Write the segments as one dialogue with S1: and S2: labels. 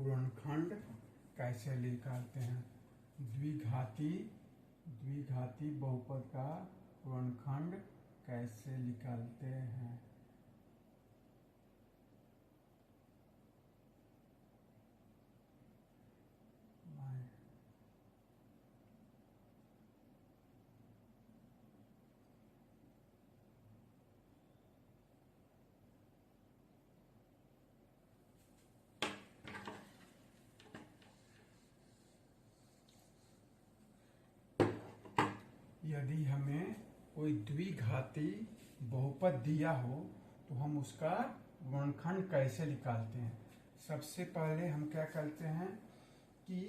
S1: गुणनखंड कैसे निकालते हैं। द्विघाती बहुपद का गुणनखंड कैसे निकालते हैं। यदि हमें कोई द्विघाती बहुपद दिया हो तो हम उसका गुणनखंड कैसे निकालते हैं। सबसे पहले हम क्या करते हैं कि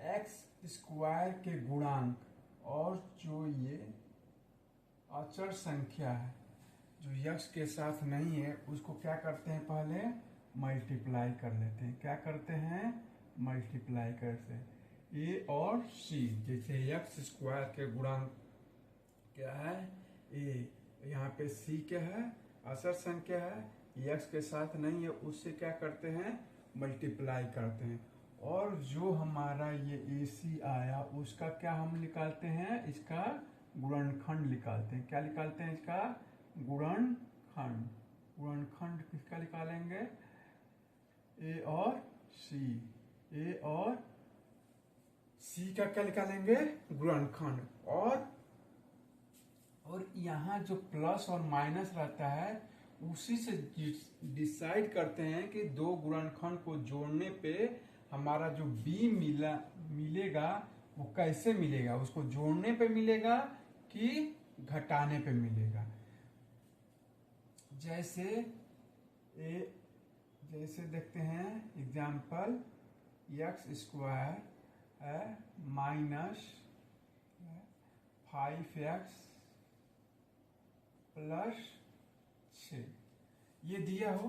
S1: एक्स स्क्वायर के गुणांक और जो ये अचर संख्या है जो यक्स के साथ नहीं है उसको क्या करते हैं, पहले मल्टीप्लाई कर लेते हैं। क्या करते हैं, मल्टीप्लाई करते हैं। ए और सी, जैसे एक्स स्क्वायर के गुणांक क्या है ए, यहाँ पे सी क्या है, अचर संख्या है, एक्स के साथ नहीं है, उससे क्या करते हैं, मल्टीप्लाई करते हैं। और जो हमारा ये ए सी आया उसका क्या हम निकालते हैं, इसका गुणनखंड निकालते हैं। क्या निकालते हैं, इसका गुणनखंड। गुणनखंड किसका निकालेंगे, ए और सी। ए और सी का क्या निकालेंगे, गुणनखंड। और यहाँ जो प्लस और माइनस रहता है उसी से डिसाइड करते हैं कि दो गुणनखंड को जोड़ने पे हमारा जो बी मिलेगा वो कैसे मिलेगा, उसको जोड़ने पे मिलेगा कि घटाने पे मिलेगा। जैसे देखते हैं एग्जाम्पल, एक्स स्क्वायर है माइनस 5x प्लस 6 ये दिया हो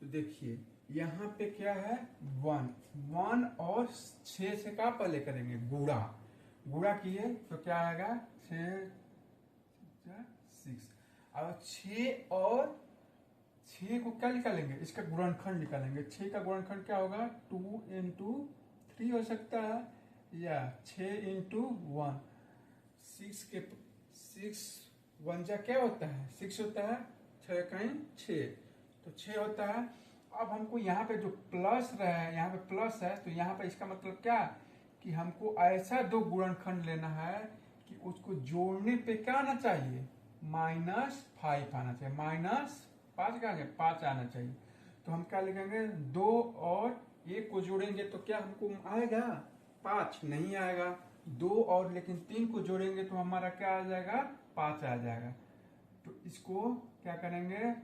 S1: तो देखिए यहाँ पे क्या है, 1 और 6 से क्या पहले करेंगे, गुणा किए तो क्या आएगा, 6 अब 6 और 6 को क्या निकालेंगे, इसका गुणनखंड निकालेंगे। 6 का गुणनखंड क्या होगा, 2 into 3 हो सकता है, या 6 into 1। 6 1 जा क्या होता है, 6 होता है, 6 कहीं 6 तो 6 होता है। अब हमको यहाँ पे जो प्लस रहा है, यहाँ पे प्लस है तो यहाँ पे इसका मतलब क्या कि हमको ऐसा दो गुणनखंड लेना है कि उसको जोड़ने पे क्या आना चाहिए, -5 आना चाहिए। -5 का 5 आना चाहिए। तो हम क्या लिखेंगे, 2 और 1 को जोड़ेंगे तो क्या हमको आएगा, 5 नहीं आएगा। 2 और लेकिन 3 को जोड़ेंगे तो हमारा क्या आ जाएगा, 5 आ जाएगा। तो इसको क्या करेंगे,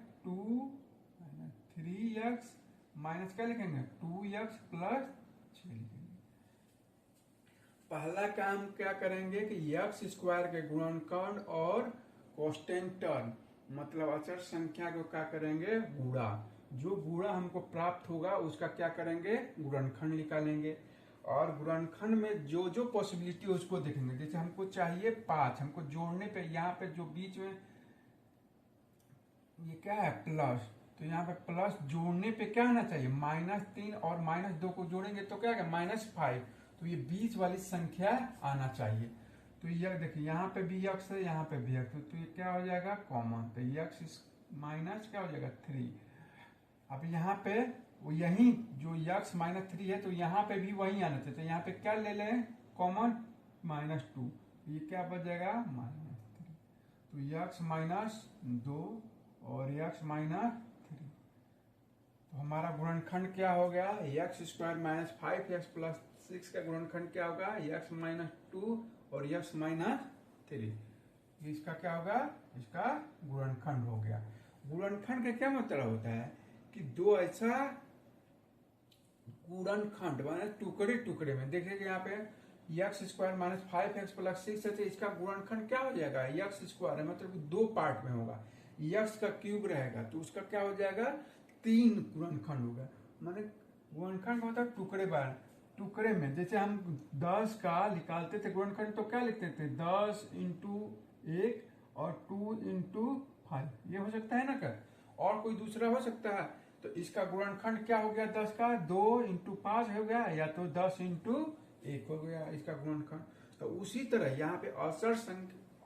S1: 3x माइनस क्या लिखेंगे, 2x प्लस 6 लिखेंगे। पहला काम क्या करेंगे कि एक्स स्क्वायर के गुणनखंड और कांस्टेंट टर्म मतलब अचर संख्या को क्या करेंगे, गुणा। जो गुणा हमको प्राप्त होगा उसका क्या करेंगे, गुणनखंड निकालेंगे। और गुणनखंड में जो जो पॉसिबिलिटी है उसको देखेंगे। जैसे हमको चाहिए 5, हमको जोड़ने पे यहाँ पे जो बीच में ये क्या है, प्लस, तो यहाँ पे प्लस जोड़ने पे क्या आना चाहिए, -3 और -2 को जोड़ेंगे तो क्या है, -5। तो ये बीच वाली संख्या आना चाहिए। तो ये देखिए यहाँ पे भी x है, यहाँ पे भी x है, तो ये क्या हो जाएगा, कॉमन। तो x माइनस क्या हो जाएगा, 3। अब यहाँ पे वो यही जो x -3 है तो यहाँ पे भी वही आना चाहिए। तो यहाँ पे क्या ले लें, कॉमन, -2, ये क्या बच जाएगा, -3। तो x -2 और x -3, तो हमारा गुणनखंड क्या हो गया, एक्स स्क्वायर -5x प्लस 6 का गुणनखंड क्या होगा, x -2 और x -3। इसका क्या होगा, इसका गुणनखंड हो गया। गुणनखंड का क्या मतलब होता है कि दो ऐसा गुणनखंड माने टुकड़े टुकड़े में, देखिए यहाँ पे एक्स स्क्वायर -5x प्लस 6 है तो इसका गुणनखंड क्या हो जाएगा, एक्स स्क्वायर मतलब 2 पार्ट में होगा। एक्स का क्यूब रहेगा तो उसका क्या हो जाएगा, 3 गुणनखंड होगा। माने गुणनखंड मतलब टुकड़े में। जैसे हम 10 का निकालते थे गुणनखंड तो क्या लिखते थे, 10 into 1 और 2 into 5, ये हो सकता है ना। कर और कोई दूसरा हो सकता है तो इसका गुणनखंड क्या हो गया 10 का 2 इंटू 5 हो गया, या तो 10 इंटू 1 हो गया इसका गुणनखंड। तो उसी तरह यहाँ पे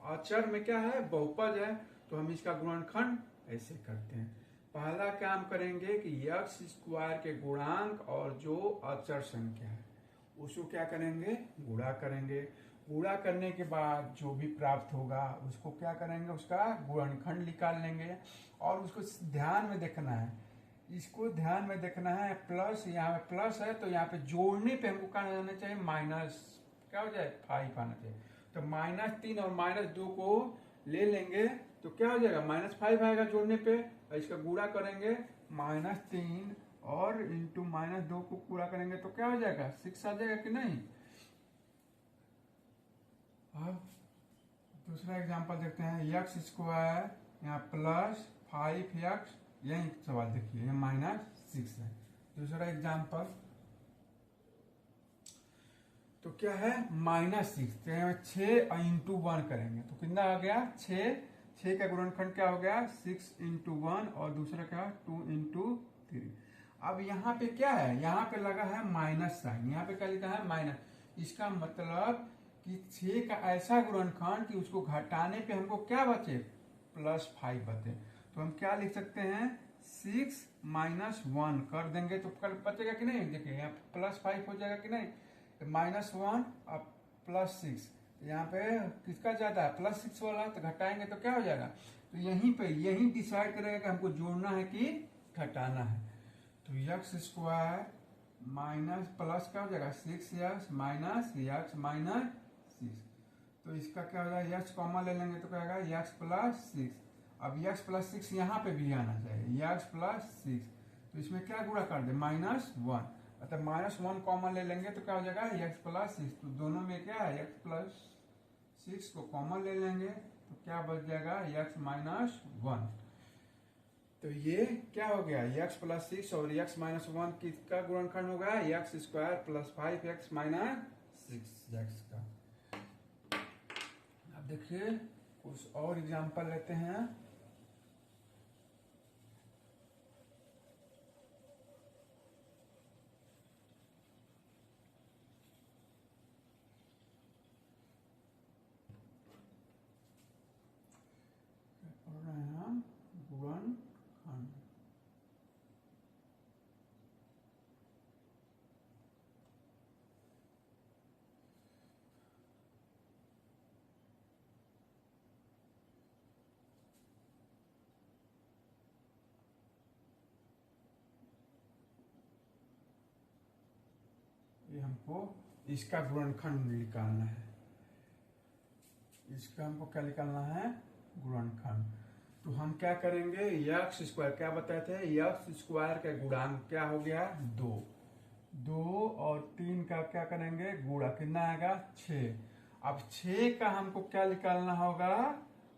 S1: अचर में क्या है, बहुपद है, तो हम इसका गुणनखंड ऐसे करते हैं। पहला काम करेंगे कि यक्स स्क्वायर के गुणांक और जो अचर संख्या है उसको क्या करेंगे, गुणा करेंगे। गुणा करने के बाद जो भी प्राप्त होगा उसको क्या करेंगे, उसका गुणनखंड निकाल लेंगे। और उसको ध्यान में देखना है, इसको ध्यान में देखना है, प्लस यहाँ पे प्लस है तो यहाँ पे जोड़ने पे हमको क्या आना चाहिए, माइनस क्या हो जाए 5 आना चाहिए। तो -3 और -2 को ले लेंगे तो क्या हो जाएगा, -5 आएगा जोड़ने पे। और इसका गुणा करेंगे, -3 और इंटू -2 को पूरा करेंगे तो क्या हो जाएगा, 6 आ जाएगा कि नहीं। अब दूसरा एग्जांपल देखते हैं, यक्स स्क्वायर यहाँ प्लस 5x, यही सवाल देखिए, -6 है। दूसरा एग्जांपल तो क्या है, -6, तो यहाँ 6 इंटू 1 करेंगे तो कितना आ गया 6 का गुणनखंड क्या हो गया 6 इंटू 1, और दूसरा क्या 2 इंटू 3। अब यहाँ पे क्या है, यहाँ पे लगा है माइनस साइन, यहाँ पे क्या लिखा है माइनस। इसका मतलब कि 6 का ऐसा गुणनखंड कि उसको घटाने पे हमको क्या बचे, +5 बचे। तो हम क्या लिख सकते हैं, 6 -1 कर देंगे तो कल बचेगा कि नहीं, देखिए यहाँ +5 हो जाएगा कि नहीं। -1 अब +6, यहाँ पे किसका ज्यादा है, +6 वाला, तो घटाएंगे तो क्या हो जाएगा। तो यहीं डिसाइड करेगा कि हमको जोड़ना है कि घटाना है। तो यक्स स्क्वायर माइनस प्लस क्या हो जाएगा 6x माइनस यक्स -6। तो इसका क्या हो जाएगा, यक्स कॉमन ले लेंगे तो क्या होगा यक्स +6। अब यक्स +6 यहाँ पे भी आना चाहिए, यक्स +6। तो इसमें क्या गुणा कर दे, -1, अतः -1 कॉमन ले लेंगे तो क्या हो जाएगा यक्स +6। तो दोनों में क्या है, यक्स +6 को कॉमन ले लेंगे तो क्या बच जाएगा यक्स -1। तो ये क्या हो गया, यक्स +6 और यक्स -1 किसका गुणनखंड हो गया, यक्स स्क्वायर +5x -6x का। अब देखिए कुछ और एग्जांपल लेते हैं। गुणनखंड, ये हमको इसका गुणनखंड निकालना है। इसका हमको क्या निकालना है, गुणनखंड। तो हम क्या करेंगे, यक्स स्क्वायर क्या बताए थे, यक्स स्क्वायर का गुणांक क्या हो गया 2 और 3 का क्या करेंगे गुणा, कितना आएगा 6। अब 6 का हमको क्या निकालना होगा,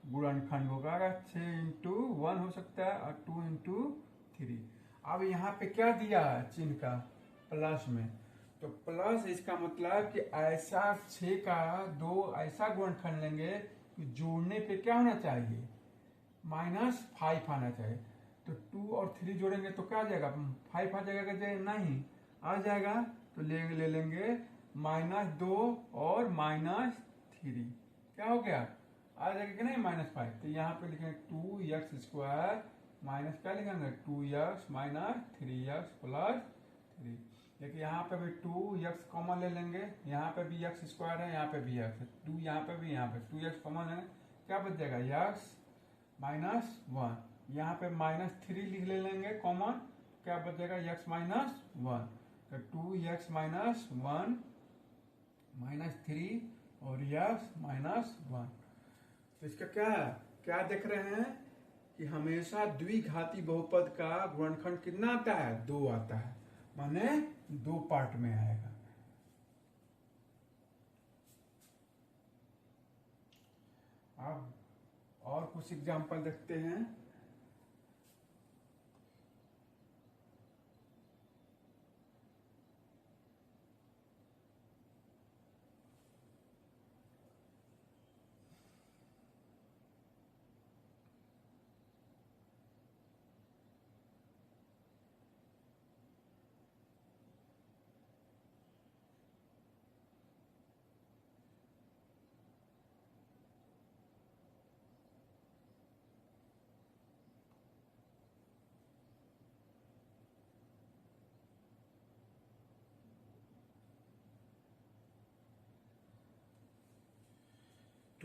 S1: गुणनखंड होगा 6 इंटू 1 हो सकता है और 2 इंटू 3। अब यहाँ पे क्या दिया है चिन्ह का प्लस में, तो प्लस इसका मतलब कि ऐसा 6 का 2 ऐसा गुणनखंड लेंगे कि जोड़ने पे क्या होना चाहिए, -5 आना चाहिए। तो 2 और 3 जोड़ेंगे तो क्या आ जाएगा, 5 आ जाएगा कि नहीं आ जाएगा। तो ले लेंगे -2 और -3, क्या हो गया आ जाएगा कि नहीं -5। तो यहाँ पे लिखेंगे 2x स्क्वायर माइनस क्या लिखेंगे 2x -3x +3। देखिए यहाँ पे भी 2x कॉमन ले लेंगे, यहाँ पे भी x स्क्वायर है, यहाँ पे भी x है, 2 यहाँ पे भी, यहाँ पे 2x कॉमन लेंगे, क्या बच जाएगा x -1। यहाँ पे -3 लिख ले लेंगे कॉमन, क्या बच जाएगा x -1। तो 2x -1 -3 और x -1। तो इसका क्या है, क्या देख रहे हैं कि हमेशा द्विघाती बहुपद का गुणनखंड कितना आता है 2 आता है, माने 2 पार्ट में आएगा। अब और कुछ एग्जांपल देखते हैं।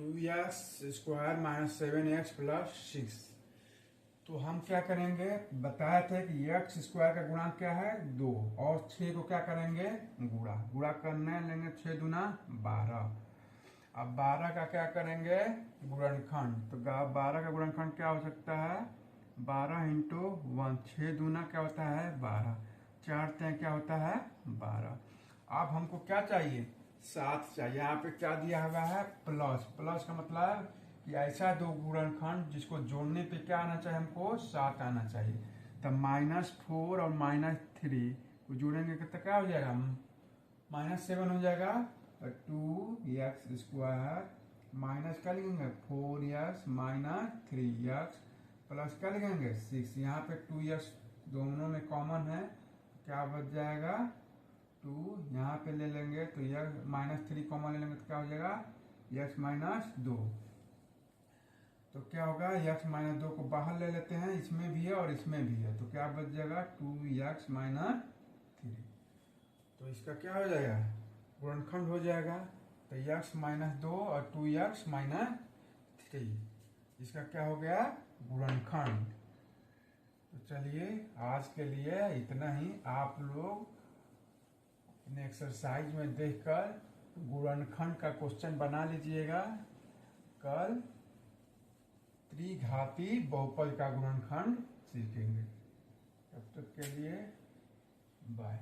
S1: 2x² minus 7x plus 6। तो हम क्या करेंगे, बताए थे कि x² का गुणांक क्या है 2, और 6 को क्या करेंगे गुणा करने लेंगे 6 दूना 12। अब 12 का क्या करेंगे गुणनखंड, तो 12 का गुणनखंड क्या हो सकता है 12 इंटू 1, 6 दूना क्या होता है 12, 4 3 क्या होता है 12। अब हमको क्या चाहिए 7 चाहिए। यहाँ पे क्या दिया हुआ है प्लस, प्लस का मतलब कि ऐसा दो गुणनखंड जिसको जोड़ने पे क्या आना चाहिए हमको 7 आना चाहिए। तब -4 और -3 को जोड़ेंगे कितना क्या हो जाएगा -7 हो जाएगा। 2x² माइनस क्या लिखेंगे 4x माइनस 3x प्लस क्या लिखेंगे 6। यहाँ पे 2x दोनों में कॉमन है, क्या बच जाएगा 2, यहाँ पे ले लेंगे तो -3 कॉमन ले लेंगे तो क्या हो जाएगा x - 2। तो क्या होगा x - 2 को बाहर ले लेते हैं, इसमें भी है और इसमें भी है, तो क्या बच जाएगा 2x - 3। तो इसका क्या हो जाएगा गुणनखंड हो जाएगा। तो x - 2 और 2x - 3 इसका क्या हो गया गुणनखंड। तो चलिए आज के लिए इतना ही। आप लोग अपने एक्सरसाइज में देखकर गुणनखंड का क्वेश्चन बना लीजिएगा। कल त्रिघाती बहुपद का गुणनखंड सीखेंगे। तब तक के लिए बाय।